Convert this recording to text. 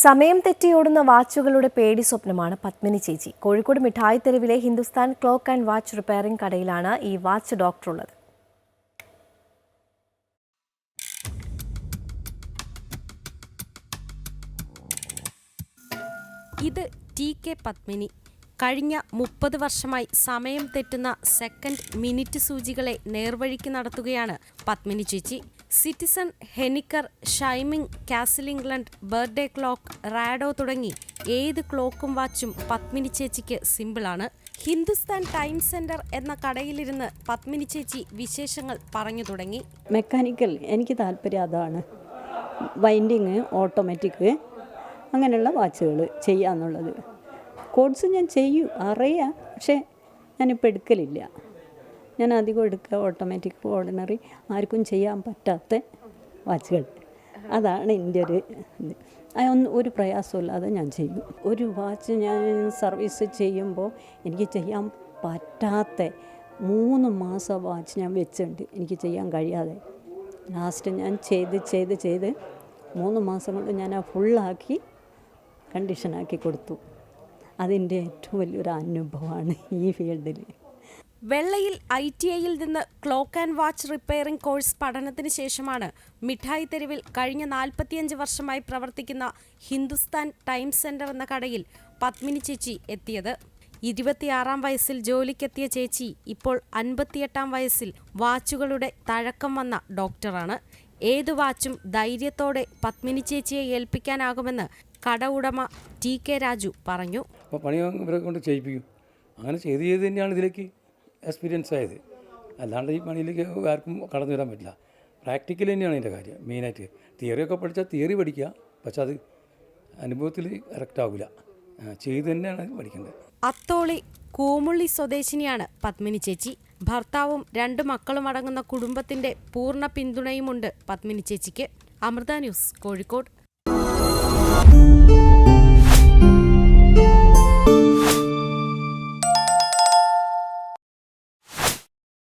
സമയം തെറ്റിയോടുന്ന വാച്ചുകളുടെ പേടി സ്വപ്നമാണ് പത്മിനി ചേച്ചി. കോഴിക്കോട് മിഠായി തെരുവിലെ Hindustan clock and watch repairing കടയിലാണ് ഈ വാച്ച് ഡോക്ടർ ഉള്ളത്. ഇത് TK പത്മിനി. കഴിഞ്ഞ 30 വർഷമായി സമയം തെറ്റുന്ന സെക്കൻഡ്, മിനിറ്റ് സൂചികളെ നേർവഴിക്ക് നടത്തുകയാണ് പത്മിനി ചേച്ചി. സിറ്റിസൺ, ഹെനിക്കർ, ഷൈമിംഗ്, castle England, birthday clock, Rado തുടങ്ങി ഏത് ക്ലോക്കും വാച്ചും പത്മിനി ചേച്ചിക്ക് സിമ്പിളാണ്. ഹിന്ദുസ്ഥാൻ ടൈം സെന്റർ എന്ന കടയിലിരുന്ന് പത്മിനി ചേച്ചി വിശേഷങ്ങൾ പറഞ്ഞു തുടങ്ങി. മെക്കാനിക്കൽ എനിക്ക് താല്പര്യം അതാണ്. വൈൻഡിങ്, ഓട്ടോമാറ്റിക് അങ്ങനെയുള്ള വാച്ചുകൾ ചെയ്യാന്നുള്ളത്. കോഡ്സ് ഞാൻ ചെയ്യും, അറിയാം, പക്ഷേ ഞാനിപ്പോൾ എടുക്കലില്ല. ഞാൻ അധികം എടുക്കുക ഓട്ടോമാറ്റിക്, ഓർഡിനറി, ആർക്കും ചെയ്യാൻ പറ്റാത്ത വാച്ചുകൾ. അതാണ് എൻ്റെ ഒരു ഇത്. അതൊന്നും ഒരു പ്രയാസമില്ലാതെ ഞാൻ ചെയ്യും. ഒരു വാച്ച് ഞാൻ സർവീസ് ചെയ്യുമ്പോൾ എനിക്ക് ചെയ്യാൻ പറ്റാത്ത 3 മാസം വാച്ച് ഞാൻ വെച്ചിട്ടുണ്ട്, എനിക്ക് ചെയ്യാൻ കഴിയാതെ. ലാസ്റ്റ് ഞാൻ ചെയ്ത് 3 മാസം കൊണ്ട് ഞാൻ ആ ഫുള്ളാക്കി കണ്ടീഷനാക്കി കൊടുത്തു. അതിൻ്റെ ഏറ്റവും വലിയൊരു അനുഭവമാണ് ഈ ഫീൽഡിൽ. വെള്ളയിൽ ITIയിൽ നിന്ന് clock and watch repairing course പഠനത്തിന് ശേഷമാണ് മിഠായി തെരുവിൽ കഴിഞ്ഞ 45 വർഷമായി പ്രവർത്തിക്കുന്ന ഹിന്ദുസ്ഥാൻ ടൈം സെന്റർ എന്ന കടയിൽ പത്മിനി ചേച്ചി എത്തിയത്. 26-ാം വയസ്സിൽ ജോലിക്കെത്തിയ ചേച്ചി ഇപ്പോൾ 58-ാം വയസ്സിൽ വാച്ചുകളുടെ തഴക്കം വന്ന ഡോക്ടറാണ്. ഏതു വാച്ചും ധൈര്യത്തോടെ പത്മിനി ചേച്ചിയെ ഏൽപ്പിക്കാനാകുമെന്ന് കട ഉടമ TK രാജു പറഞ്ഞു. പണി ഇവരെ കൊണ്ട് ചെയ്യിപ്പിക്കും. അങ്ങനെ ചെയ്ത് തന്നെയാണ് ഇതിലേക്ക് എക്സ്പീരിയൻസ് ആയത്. അല്ലാണ്ട് ഈ പണിയിലേക്ക് ആർക്കും കടന്നു വരാൻ പറ്റില്ല. പ്രാക്ടിക്കൽ തന്നെയാണ് അതിൻ്റെ കാര്യം മെയിനായിട്ട്. തിയറിയൊക്കെ പഠിച്ചാൽ തിയറി പഠിക്കുക, പക്ഷെ അത് അനുഭവത്തിൽ കറക്റ്റ് ആവില്ല. ചെയ്ത് തന്നെയാണ് പഠിക്കേണ്ടത്. അത്തോളി കൂമുള്ളി സ്വദേശിനിയാണ് പത്മിനി ചേച്ചി. ഭർത്താവും 2 മക്കളും അടങ്ങുന്ന കുടുംബത്തിന്റെ പൂർണ്ണ പിന്തുണയുമുണ്ട് പത്മിനി ചേച്ചിക്ക്. അമൃത ന്യൂസ്, കോഴിക്കോട്.